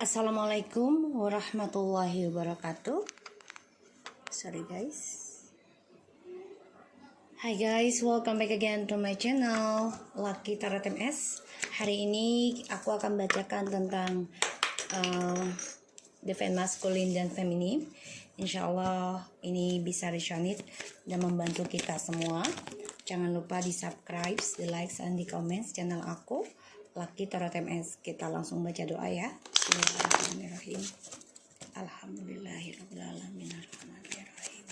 Assalamualaikum warahmatullahi wabarakatuh. Sorry guys. Hi guys, welcome back again to my channel Lucky Tarot MS. Hari ini aku akan bacakan tentang divine masculine dan feminin. Insya Allah ini bisa resonate dan membantu kita semua. Jangan lupa di subscribe, di like, dan di comments channel aku Lucky Tarot MS. Kita langsung baca doa ya. Bismillahirrahmanirrahim. Alhamdulillahirrahmanirrahim.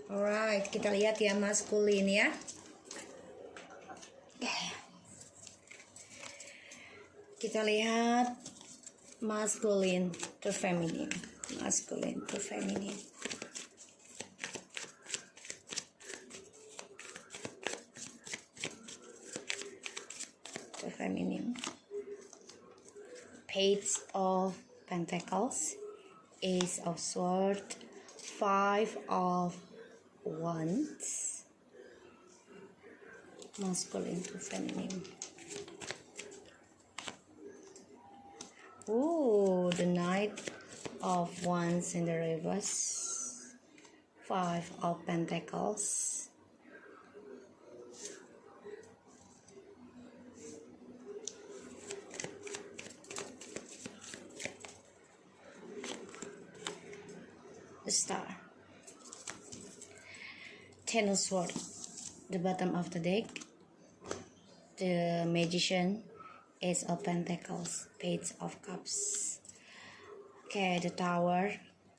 Alright, kita lihat ya maskulin ya. Kita lihat maskulin to feminin. Maskulin to feminin. To feminin. Page of Pentacles, Ace of Swords, Five of Wands. Masculine to feminine. Ooh, the Knight of Wands in the reverse. Five of Pentacles. The Star. Ten of Swords, the bottom of the deck. The Magician, Ace of Pentacles, Page of Cups. Okay, the Tower,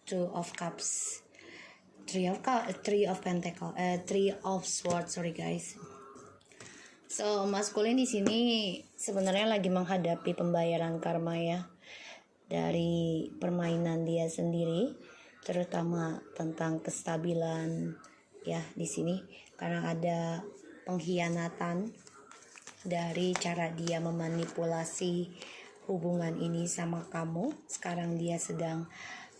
Two of Cups, Three of Pentacles, Three of Swords. Sorry guys. So maskulin di sini sebenarnya lagi menghadapi pembayaran karma ya dari permainan dia sendiri, terutama tentang kestabilan ya di sini karena ada pengkhianatan dari cara dia memanipulasi hubungan ini sama kamu. Sekarang dia sedang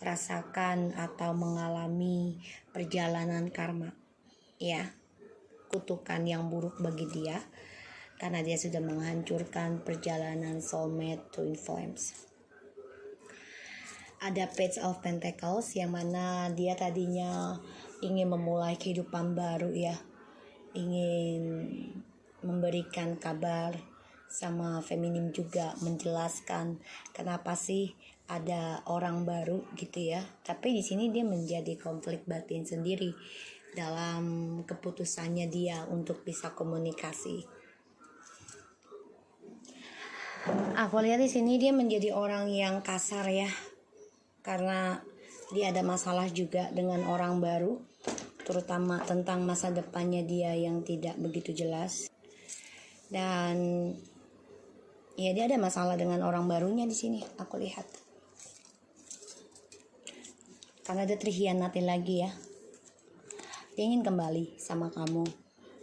rasakan atau mengalami perjalanan karma ya, kutukan yang buruk bagi dia karena dia sudah menghancurkan perjalanan soulmate twin flames. Ada Page of Pentacles yang mana dia tadinya ingin memulai kehidupan baru ya, ingin memberikan kabar sama feminim juga, menjelaskan kenapa sih ada orang baru gitu ya. Tapi di sini dia menjadi konflik batin sendiri dalam keputusannya dia untuk bisa komunikasi. Aku lihat di sini dia menjadi orang yang kasar ya, karena dia ada masalah juga dengan orang baru, terutama tentang masa depannya dia yang tidak begitu jelas. Dan ya dia ada masalah dengan orang barunya di sini aku lihat. Karena dia terhianatin lagi ya. Dia ingin kembali sama kamu,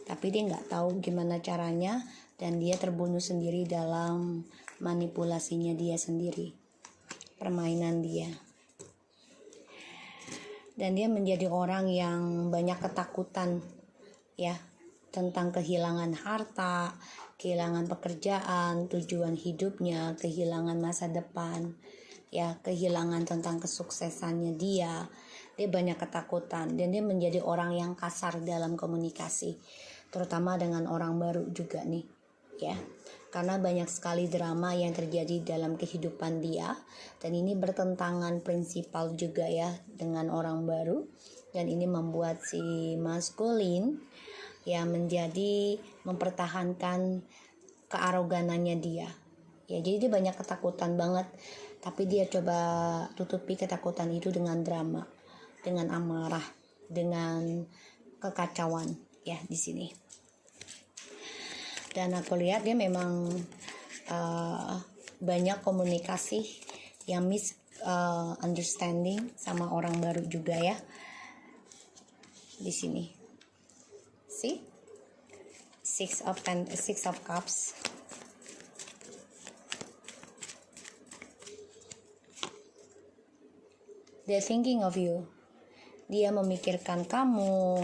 tapi dia nggak tahu gimana caranya dan dia terbunuh sendiri dalam manipulasinya dia sendiri, permainan dia. Dan dia menjadi orang yang banyak ketakutan ya, tentang kehilangan harta, kehilangan pekerjaan, tujuan hidupnya, kehilangan masa depan ya, kehilangan tentang kesuksesannya dia. Dia banyak ketakutan dan dia menjadi orang yang kasar dalam komunikasi, terutama dengan orang baru juga nih ya, karena banyak sekali drama yang terjadi dalam kehidupan dia dan ini bertentangan prinsipal juga ya dengan orang baru. Dan ini membuat si maskulin ya menjadi mempertahankan kearoganannya dia ya, jadi dia banyak ketakutan banget, tapi dia coba tutupi ketakutan itu dengan drama, dengan amarah, dengan kekacauan ya di sini. Dan aku lihat dia memang banyak komunikasi yang misunderstanding sama orang baru juga ya di sini. See? Six of Cups. They're thinking of you. Dia memikirkan kamu.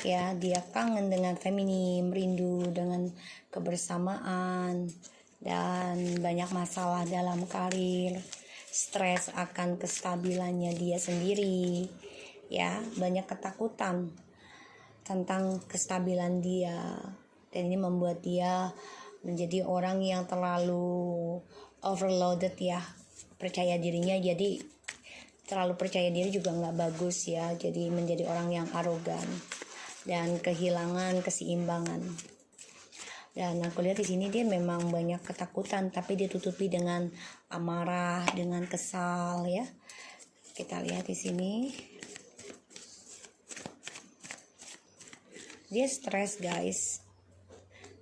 Ya, dia kangen dengan feminim, rindu dengan kebersamaan, dan banyak masalah dalam karir, stres akan kestabilannya dia sendiri. Ya, banyak ketakutan tentang kestabilan dia, dan ini membuat dia menjadi orang yang terlalu overloaded ya, percaya dirinya. Jadi terlalu percaya diri juga nggak bagus ya, jadi menjadi orang yang arogan dan kehilangan keseimbangan. Dan aku lihat di sini dia memang banyak ketakutan, tapi ditutupi dengan amarah, dengan kesal ya. Kita lihat di sini. Dia stres guys.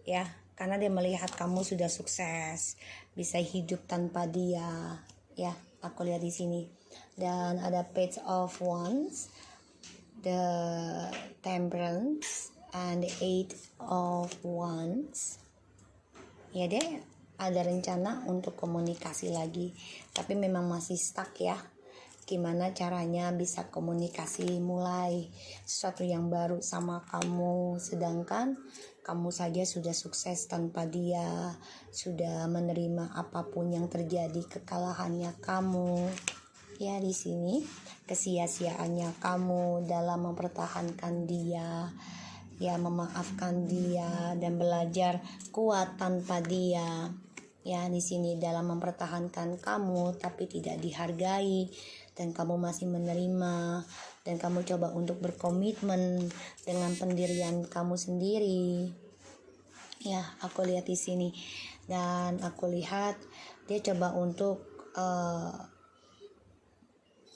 Ya, karena dia melihat kamu sudah sukses, bisa hidup tanpa dia. Ya, aku lihat di sini. Dan ada Page of Wands, the Temperance, and the Eight of Wands. Ya, dia ada rencana untuk komunikasi lagi, tapi memang masih stuck ya. Gimana caranya bisa komunikasi, mulai sesuatu yang baru sama kamu, sedangkan kamu saja sudah sukses tanpa dia, sudah menerima apapun yang terjadi, kekalahannya kamu. Ya, di sini kesia-siaannya kamu dalam mempertahankan dia, ya, memaafkan dia dan belajar kuat tanpa dia. Ya, di sini dalam mempertahankan kamu tapi tidak dihargai, dan kamu masih menerima, dan kamu coba untuk berkomitmen dengan pendirian kamu sendiri. Ya, aku lihat di sini, dan aku lihat dia coba untuk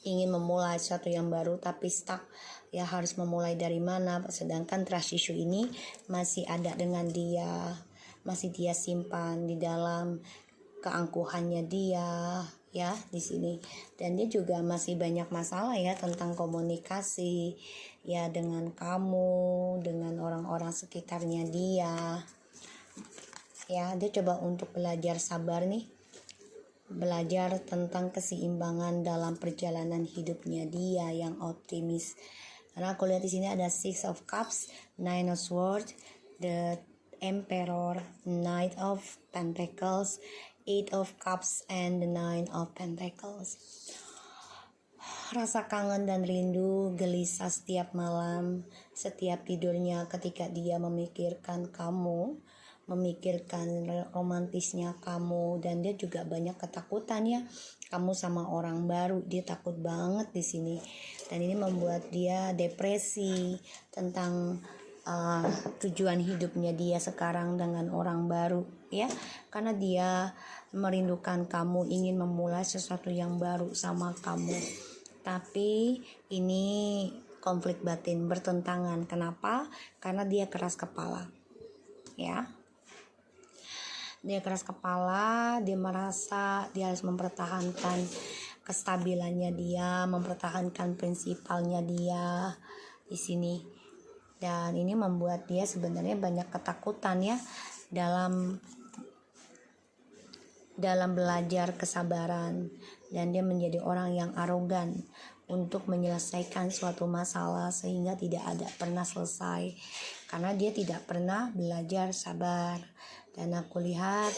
ingin memulai sesuatu yang baru tapi stuck. Ya, harus memulai dari mana? Sedangkan trust issue ini masih ada dengan dia, masih dia simpan di dalam keangkuhannya dia ya di sini. Dan dia juga masih banyak masalah ya tentang komunikasi ya dengan kamu, dengan orang-orang sekitarnya dia. Ya, dia coba untuk belajar sabar nih, belajar tentang keseimbangan dalam perjalanan hidupnya dia yang optimis. Karena aku lihat di sini ada Six of Cups, Nine of Swords, the Emperor, Knight of Pentacles, Eight of Cups, and the Nine of Pentacles. Rasa kangen dan rindu, gelisah setiap malam, setiap tidurnya ketika dia memikirkan kamu, memikirkan romantisnya kamu, dan dia juga banyak ketakutan ya. Kamu sama orang baru, dia takut banget di sini. Dan ini membuat dia depresi tentang tujuan hidupnya dia sekarang dengan orang baru ya, karena dia merindukan kamu, ingin memulai sesuatu yang baru sama kamu, tapi ini konflik batin, bertentangan. Kenapa? Karena dia keras kepala ya, dia keras kepala, dia merasa dia harus mempertahankan kestabilannya dia, mempertahankan prinsipalnya dia di sini. Dan ini membuat dia sebenarnya banyak ketakutan ya dalam belajar kesabaran, dan dia menjadi orang yang arogan untuk menyelesaikan suatu masalah sehingga tidak ada pernah selesai karena dia tidak pernah belajar sabar. Dan aku lihat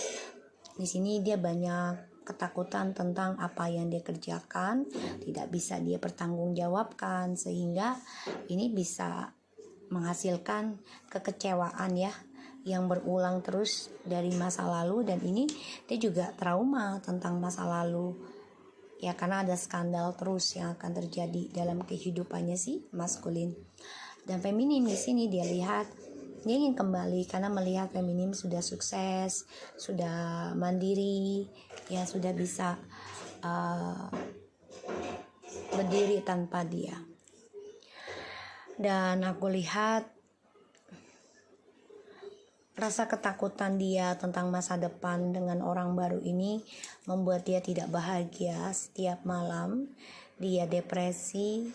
di sini dia banyak ketakutan tentang apa yang dia kerjakan tidak bisa dia pertanggungjawabkan, sehingga ini bisa menghasilkan kekecewaan ya yang berulang terus dari masa lalu. Dan ini dia juga trauma tentang masa lalu ya, karena ada skandal terus yang akan terjadi dalam kehidupannya si maskulin. Dan feminim di sini dia lihat dia ingin kembali karena melihat feminim sudah sukses, sudah mandiri ya, sudah bisa berdiri tanpa dia. Dan aku lihat rasa ketakutan dia tentang masa depan dengan orang baru ini membuat dia tidak bahagia. Setiap malam dia depresi,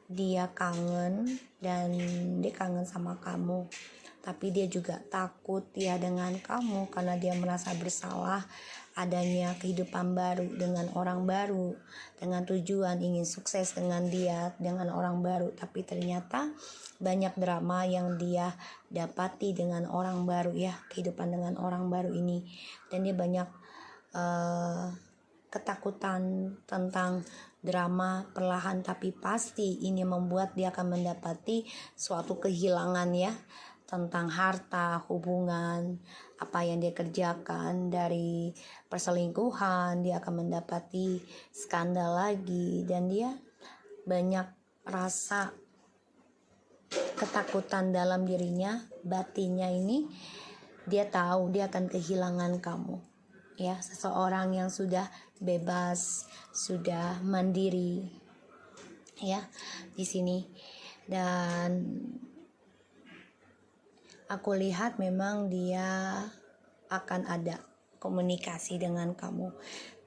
dia kangen, dan dia kangen sama kamu. tapi dia juga takut ya dengan kamu karena dia merasa bersalah adanya kehidupan baru dengan orang baru, dengan tujuan ingin sukses dengan dia, dengan orang baru. Tapi ternyata banyak drama yang dia dapati dengan orang baru ya, kehidupan dengan orang baru ini. Dan dia banyak ketakutan tentang drama perlahan tapi pasti ini membuat dia akan mendapati suatu kehilangan ya, tentang harta, hubungan, apa yang dia kerjakan. Dari perselingkuhan dia akan mendapati skandal lagi, dan dia banyak rasa ketakutan dalam dirinya, batinnya ini. Dia tahu dia akan kehilangan kamu ya, seseorang yang sudah bebas, sudah mandiri ya di sini. Dan aku lihat memang dia akan ada komunikasi dengan kamu.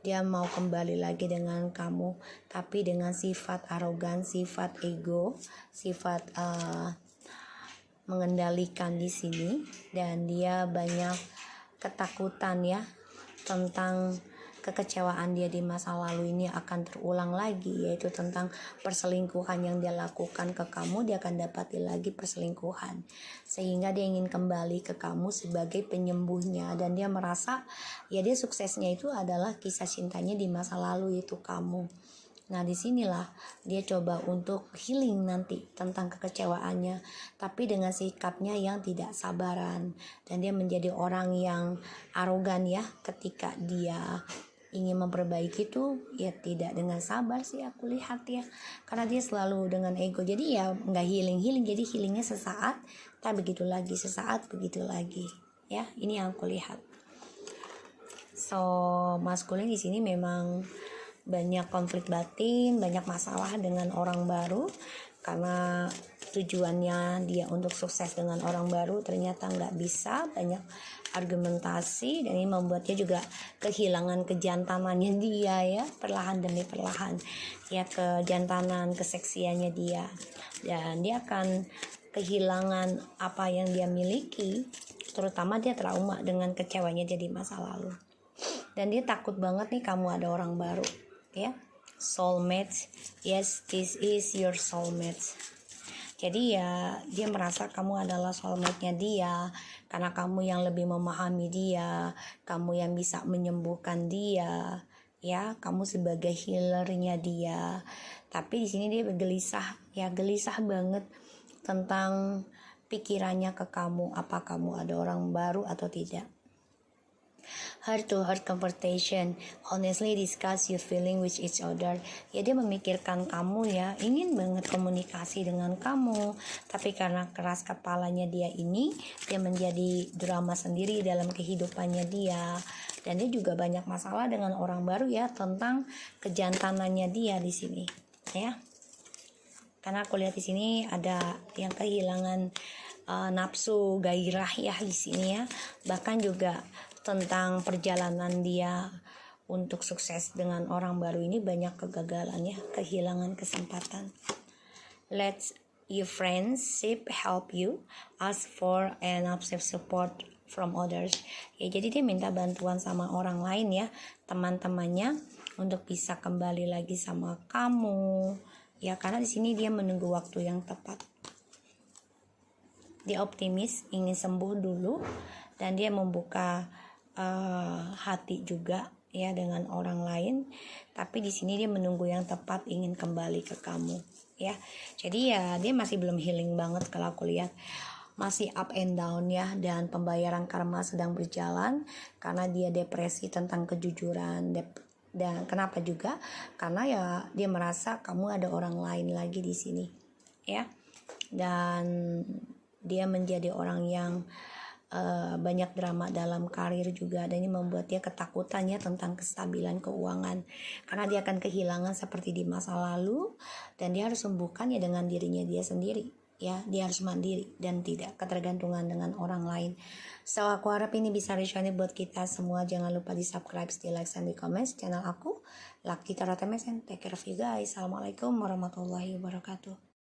Dia mau kembali lagi dengan kamu, tapi dengan sifat arogan, sifat ego, sifat mengendalikan di sini. Dan dia banyak ketakutan ya tentang kekecewaan dia di masa lalu ini akan terulang lagi, yaitu tentang perselingkuhan yang dia lakukan ke kamu. Dia akan dapati lagi perselingkuhan, sehingga dia ingin kembali ke kamu sebagai penyembuhnya. Dan dia merasa ya dia suksesnya itu adalah kisah cintanya di masa lalu, itu kamu. Nah disinilah dia coba untuk healing nanti tentang kekecewaannya, tapi dengan sikapnya yang tidak sabaran. Dan dia menjadi orang yang arogan ya, ketika dia ingin memperbaiki itu ya tidak dengan sabar sih aku lihat ya, karena dia selalu dengan ego. Jadi ya nggak healing, jadi healingnya sesaat, tak begitu lagi, sesaat begitu lagi ya. Ini yang aku lihat. So maskulin di sini memang banyak konflik batin, banyak masalah dengan orang baru, karena tujuannya dia untuk sukses dengan orang baru ternyata nggak bisa, banyak argumentasi. Dan ini membuatnya juga kehilangan kejantanannya dia ya, perlahan demi perlahan ya, kejantanan, keseksiannya dia. Dan dia akan kehilangan apa yang dia miliki, terutama dia trauma dengan kecewanya jadi masa lalu. Dan dia takut banget nih kamu ada orang baru ya, soulmate. Yes, this is your soulmate. Jadi ya dia merasa kamu adalah soulmate-nya dia, karena kamu yang lebih memahami dia, kamu yang bisa menyembuhkan dia ya, kamu sebagai healernya dia. Tapi di sini dia gelisah ya, gelisah banget tentang pikirannya ke kamu, apa kamu ada orang baru atau tidak. Heart to heart conversation, honestly discuss your feeling with each other. Ya dia memikirkan kamu ya, ingin banget komunikasi dengan kamu, tapi karena keras kepalanya dia ini, dia menjadi drama sendiri dalam kehidupannya dia. Dan dia juga banyak masalah dengan orang baru ya, tentang kejantanannya dia di sini ya. Karena aku lihat di sini ada yang kehilangan nafsu, gairah ya di sini ya. Bahkan juga tentang perjalanan dia untuk sukses dengan orang baru ini banyak kegagalan ya, kehilangan kesempatan. Let your friendship help you, ask for enough support from others. Ya jadi dia minta bantuan sama orang lain ya, teman-temannya, untuk bisa kembali lagi sama kamu ya, karena di sini dia menunggu waktu yang tepat. Dia optimis, ingin sembuh dulu, dan dia membuka hati juga ya dengan orang lain. Tapi di sini dia menunggu yang tepat, ingin kembali ke kamu ya. Jadi ya dia masih belum healing banget kalau aku lihat, masih up and down ya. Dan pembayaran karma sedang berjalan karena dia depresi tentang kejujuran. Dan kenapa juga? Karena ya dia merasa kamu ada orang lain lagi di sini ya. Dan dia menjadi orang yang banyak drama dalam karir juga, dan ini membuat dia ketakutannya tentang kestabilan keuangan, karena dia akan kehilangan seperti di masa lalu. Dan dia harus sembuhkan ya dengan dirinya dia sendiri ya, dia harus mandiri dan tidak ketergantungan dengan orang lain. So aku harap ini bisa resonate buat kita semua. Jangan lupa di subscribe, di like, dan di comment channel aku, Lucky Tarot MSN. Take care of you guys. Assalamualaikum warahmatullahi wabarakatuh.